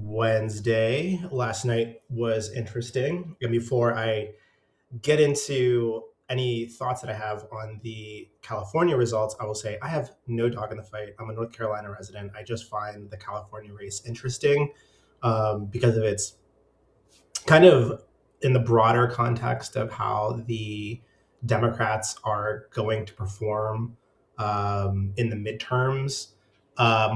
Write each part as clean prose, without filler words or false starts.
Wednesday. Last night was interesting. And before I get into any thoughts that I have on the California results, I will say I have no dog in the fight. I'm a North Carolina resident. I just find the California race interesting because of its kind of in the broader context of how the Democrats are going to perform in the midterms.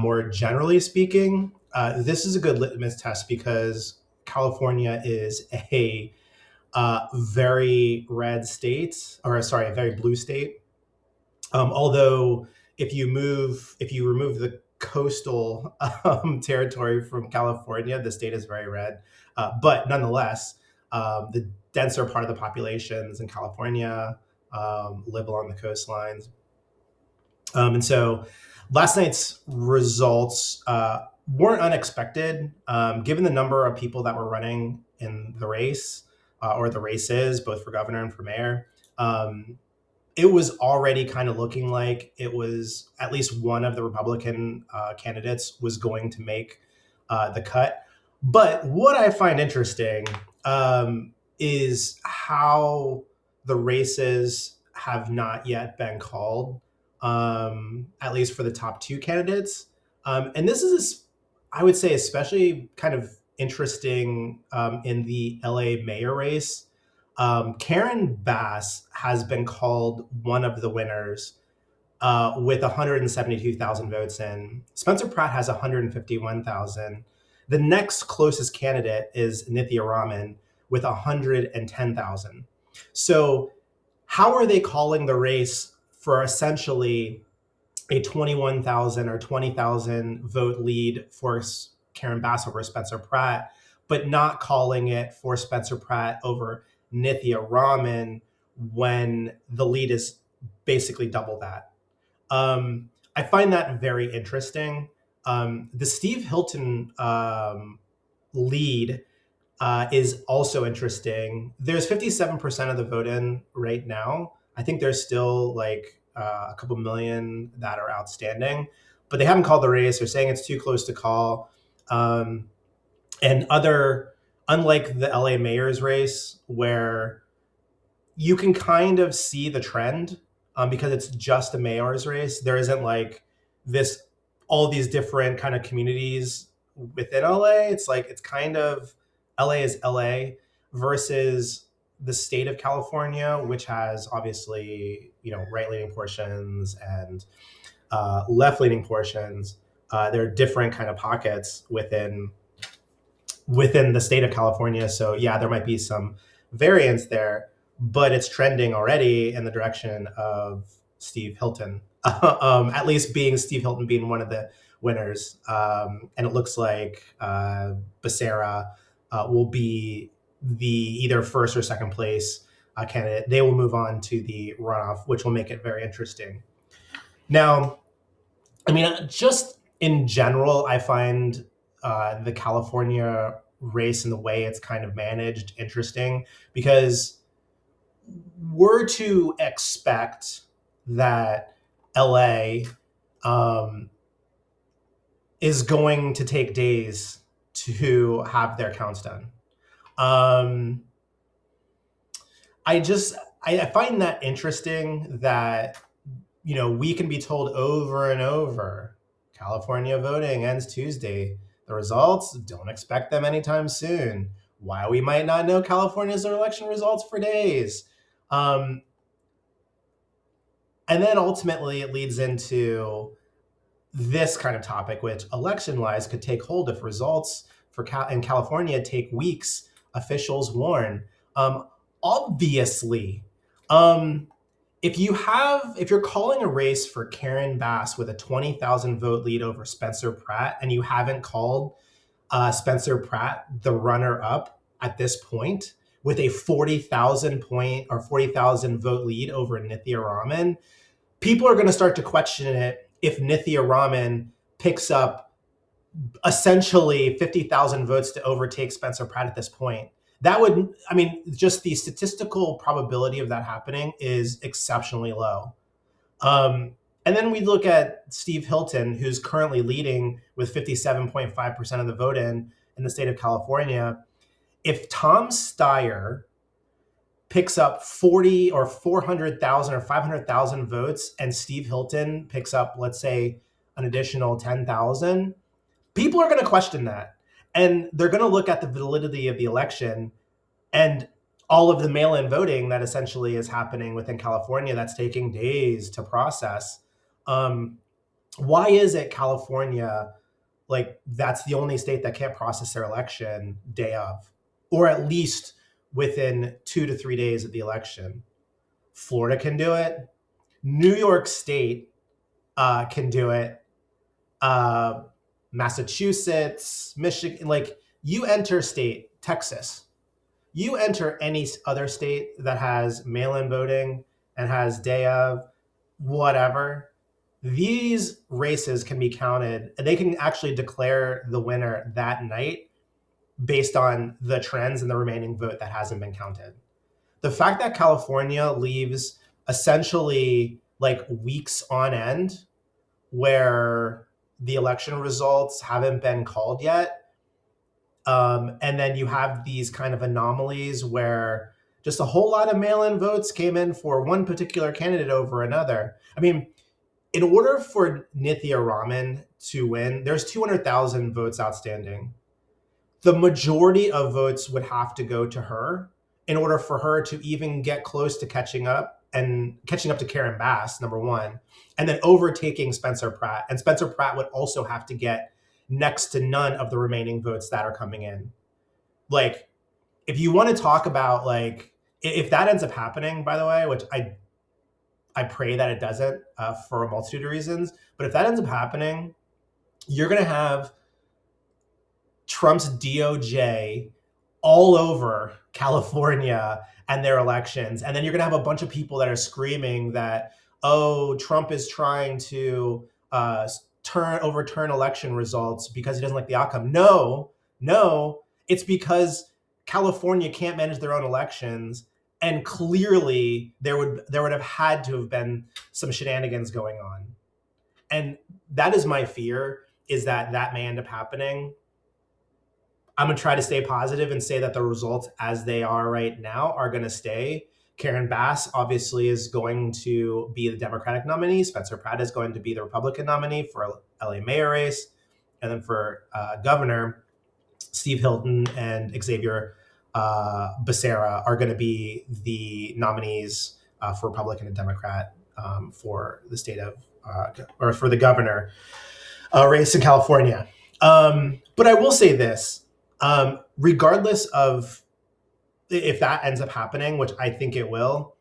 More generally speaking, this is a good litmus test because California is a very red state, or sorry, a very blue state. Although, if you remove the coastal territory from California, the state is very red. But nonetheless, the denser part of the populations in California live along the coastlines. And so last night's results weren't unexpected, given the number of people that were running in the race or the races, both for governor and for mayor. It was already kind of looking like it was at least one of the Republican candidates was going to make the cut. But what I find interesting is how the races have not yet been called, at least for the top two candidates. And this is, I would say, especially kind of interesting in the LA mayor race. Karen Bass has been called one of the winners with 172,000 votes in. Spencer Pratt has 151,000. The next closest candidate is Nithya Raman with 110,000. So how are they calling the race for essentially a 21,000 or 20,000 vote lead for Karen Bass over Spencer Pratt, but not calling it for Spencer Pratt over Nithya Raman when the lead is basically double that? I find that very interesting. The Steve Hilton lead is also interesting. There's 57% of the vote in right now. I think there's still like a couple million that are outstanding, but they haven't called the race. They're saying it's too close to call. And unlike the LA mayor's race, where you can kind of see the trend because it's just a mayor's race. There isn't like this, all these different kind of communities within LA. It's like, it's kind of LA is LA versus the state of California, which has obviously, right-leaning portions and left-leaning portions. There are different kind of pockets within the state of California. So yeah, there might be some variance there, but it's trending already in the direction of Steve Hilton, at least Steve Hilton being one of the winners. And it looks like Becerra will be the either first or second place candidate. They will move on to the runoff, which will make it very interesting. Now, I mean, just in general, I find the California race and the way it's kind of managed interesting, because we're to expect that LA is going to take days to have their counts done. I find that interesting that we can be told over and over, California voting ends Tuesday. The results, don't expect them anytime soon. Why we might not know California's election results for days. And then ultimately it leads into this kind of topic, which election-wise could take hold if results in California take weeks, officials warn. Obviously, if you're calling a race for Karen Bass with a 20,000 vote lead over Spencer Pratt, and you haven't called Spencer Pratt the runner-up at this point with a 40,000 vote lead over Nithya Raman, people are going to start to question it if Nithya Raman picks up essentially 50,000 votes to overtake Spencer Pratt at this point. Just the statistical probability of that happening is exceptionally low. And then we look at Steve Hilton, who's currently leading with 57.5% of the vote in. in the state of California, if Tom Steyer picks up 40 or 400,000 or 500,000 votes and Steve Hilton picks up, let's say, an additional 10,000, people are going to question that. And they're going to look at the validity of the election and all of the mail-in voting that essentially is happening within California that's taking days to process. Why is it California, like, that's the only state that can't process their election day of, or at least within 2 to 3 days of the election? Florida can do it. New York State can do it. Massachusetts, Michigan, like, you enter state, Texas, you enter any other state that has mail-in voting and has day of, whatever, these races can be counted and they can actually declare the winner that night based on the trends and the remaining vote that hasn't been counted. The fact that California leaves essentially like weeks on end where the election results haven't been called yet, and then you have these kind of anomalies where just a whole lot of mail-in votes came in for one particular candidate over another. I mean, in order for Nithya Raman to win, there's 200,000 votes outstanding. The majority of votes would have to go to her in order for her to even get close to catching up to Karen Bass, number one, and then overtaking Spencer Pratt. And Spencer Pratt would also have to get next to none of the remaining votes that are coming in. Like, if you want to talk about, like, if that ends up happening, by the way, which I pray that it doesn't, for a multitude of reasons, but if that ends up happening, you're going to have Trump's DOJ all over California and their elections. And then you're going to have a bunch of people that are screaming that, oh, Trump is trying to overturn election results because he doesn't like the outcome. No, it's because California can't manage their own elections. And clearly there would have had to have been some shenanigans going on. And that is my fear, is that may end up happening. I'm going to try to stay positive and say that the results as they are right now are going to stay. Karen Bass obviously is going to be the Democratic nominee. Spencer Pratt is going to be the Republican nominee for LA mayor race. And then for governor, Steve Hilton and Xavier Becerra are going to be the nominees for Republican and Democrat for the state of, or for the governor race in California. But I will say this, regardless of if that ends up happening, which I think it will,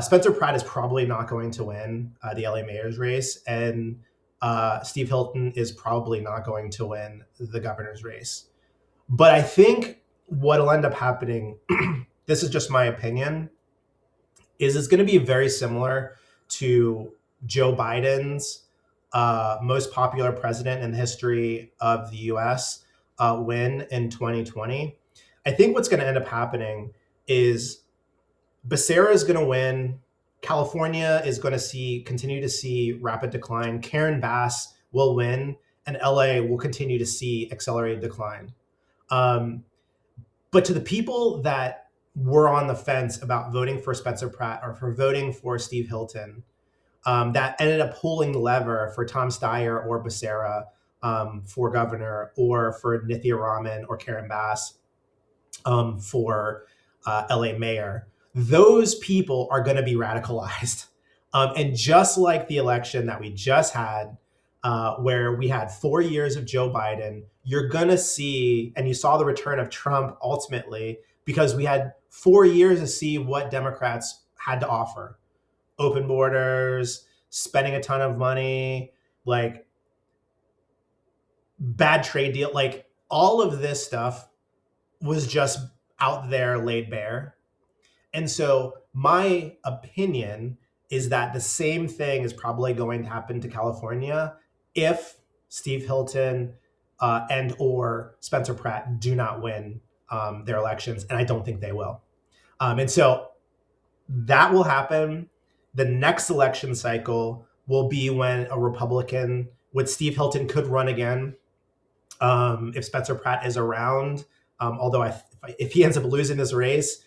Spencer Pratt is probably not going to win the LA mayor's race, and Steve Hilton is probably not going to win the governor's race. But I think what'll end up happening, this is just my opinion, is it's going to be very similar to Joe Biden's most popular president in the history of the US win in 2020. I think what's going to end up happening is Becerra is going to win. California is going to continue to see rapid decline. Karen Bass will win, and LA will continue to see accelerated decline. But to the people that were on the fence about voting for Spencer Pratt or for voting for Steve Hilton, that ended up pulling the lever for Tom Steyer or Becerra for governor, or for Nithya Raman or Karen Bass for LA mayor, those people are going to be radicalized. And just like the election that we just had, where we had 4 years of Joe Biden, you're going to see, and you saw the return of Trump ultimately, because we had 4 years to see what Democrats had to offer. Open borders, spending a ton of money, like bad trade deal, like all of this stuff was just out there laid bare. And so my opinion is that the same thing is probably going to happen to California if Steve Hilton and or Spencer Pratt do not win their elections. And I don't think they will. And so that will happen. The next election cycle will be when a Republican with Steve Hilton could run again. if Spencer Pratt is around. Although if he ends up losing this race,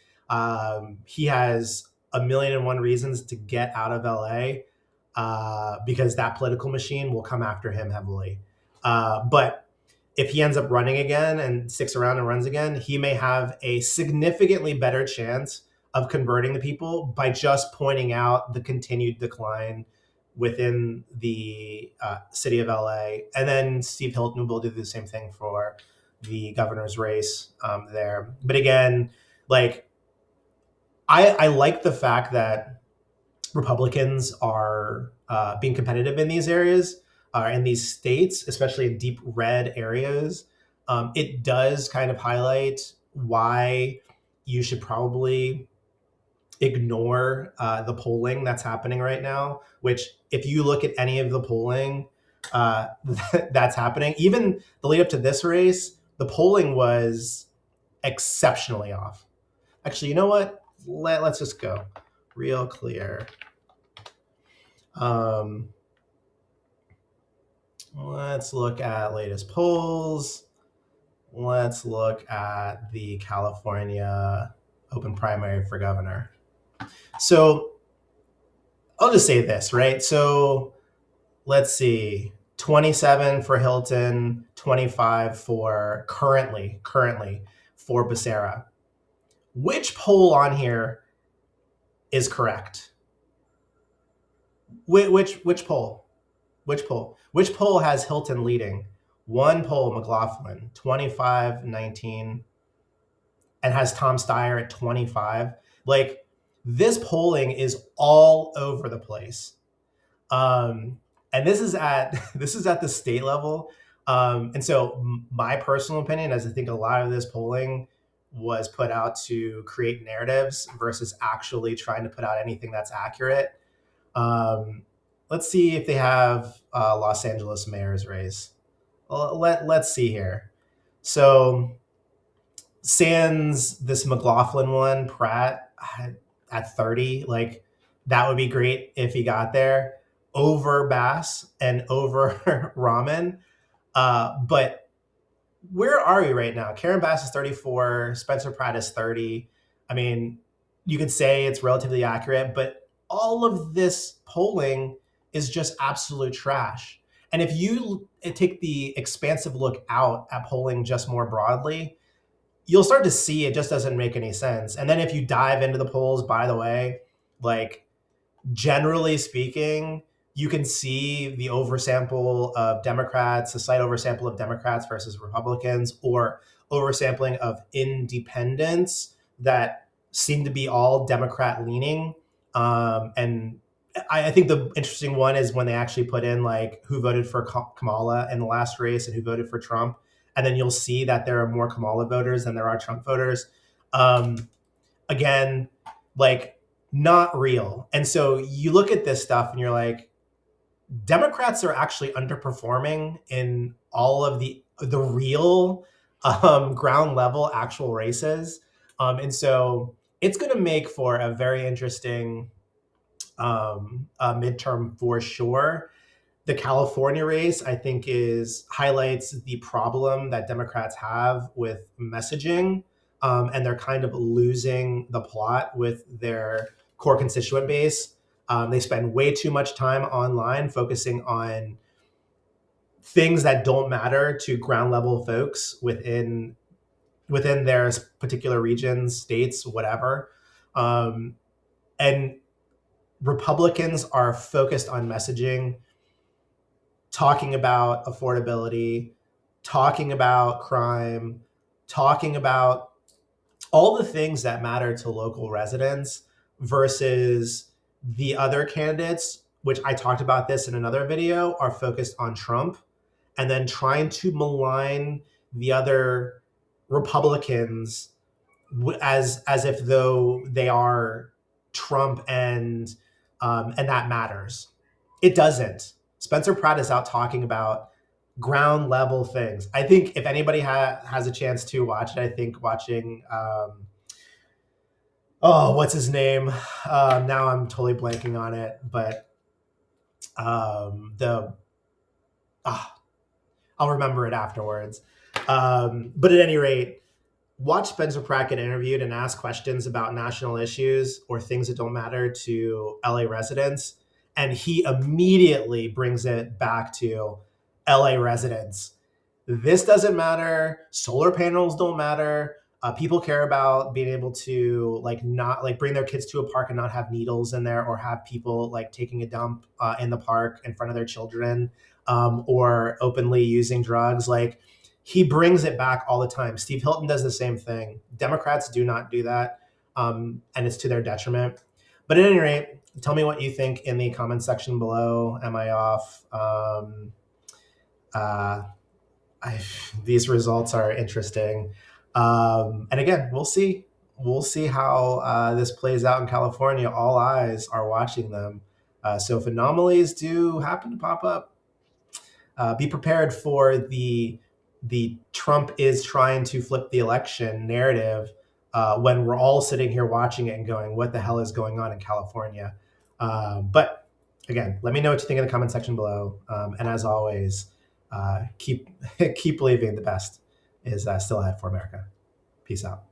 he has a million and one reasons to get out of LA, because that political machine will come after him heavily. But if he ends up running again and sticks around and runs again, he may have a significantly better chance of converting the people by just pointing out the continued decline within the city of LA. And then Steve Hilton will do the same thing for the governor's race there. But again, like, I like the fact that Republicans are being competitive in these areas, in these states, especially in deep red areas. It does kind of highlight why you should probably ignore the polling that's happening right now, which, if you look at any of the polling that's happening, even the lead up to this race, the polling was exceptionally off. Actually, you know what? Let's just go real clear. Let's look at latest polls. Let's look at the California open primary for governor. So I'll just say this, right? So let's see, 27 for Hilton, 25 for currently for Becerra. Which poll on here is correct? Which poll? Which poll? Which poll has Hilton leading? One poll, McLaughlin, 25-19, and has Tom Steyer at 25. Like, this polling is all over the place. And this is at the state level. And so my personal opinion is, I think a lot of this polling was put out to create narratives versus actually trying to put out anything that's accurate. Let's see if they have Los Angeles mayor's race. Let's see here. So sans this McLaughlin one, Pratt at 30, like, that would be great if he got there over Bass and over Rahman. But where are we right now? Karen Bass is 34, Spencer Pratt is 30. I mean, you could say it's relatively accurate, but all of this polling is just absolute trash. And if you take the expansive look out at polling just more broadly, you'll start to see it just doesn't make any sense. And then if you dive into the polls, by the way, like, generally speaking, you can see the oversample of Democrats, a slight oversample of Democrats versus Republicans, or oversampling of independents that seem to be all Democrat leaning. And I think the interesting one is when they actually put in, like, who voted for Kamala in the last race and who voted for Trump. And then you'll see that there are more Kamala voters than there are Trump voters. Again, like, not real. And so you look at this stuff and you're like, Democrats are actually underperforming in all of the real ground level actual races. And so it's going to make for a very interesting midterm for sure. The California race, I think, highlights the problem that Democrats have with messaging, and they're kind of losing the plot with their core constituent base. They spend way too much time online focusing on things that don't matter to ground level folks within their particular regions, states, whatever. And Republicans are focused on messaging, talking about affordability, talking about crime, talking about all the things that matter to local residents, versus the other candidates, which I talked about this in another video, are focused on Trump and then trying to malign the other Republicans as if though they are Trump, and that matters. It doesn't. Spencer Pratt is out talking about ground level things. I think if anybody has a chance to watch it, I think watching what's his name? Now I'm totally blanking on it, but the I'll remember it afterwards. But at any rate, watch Spencer Pratt get interviewed and ask questions about national issues or things that don't matter to LA residents. And he immediately brings it back to LA residents. This doesn't matter. Solar panels don't matter. People care about being able to like not like bring their kids to a park and not have needles in there, or have people like taking a dump in the park in front of their children, or openly using drugs. Like, he brings it back all the time. Steve Hilton does the same thing. Democrats do not do that, and it's to their detriment. But at any rate, tell me what you think in the comments section below. Am I off? Uh, these results are interesting. And again, we'll see. We'll see how this plays out in California. All eyes are watching them. So if anomalies do happen to pop up, be prepared for the Trump is trying to flip the election narrative, when we're all sitting here watching it and going, what the hell is going on in California? But again, let me know what you think in the comment section below. And as always, keep keep believing the best is still ahead for America. Peace out.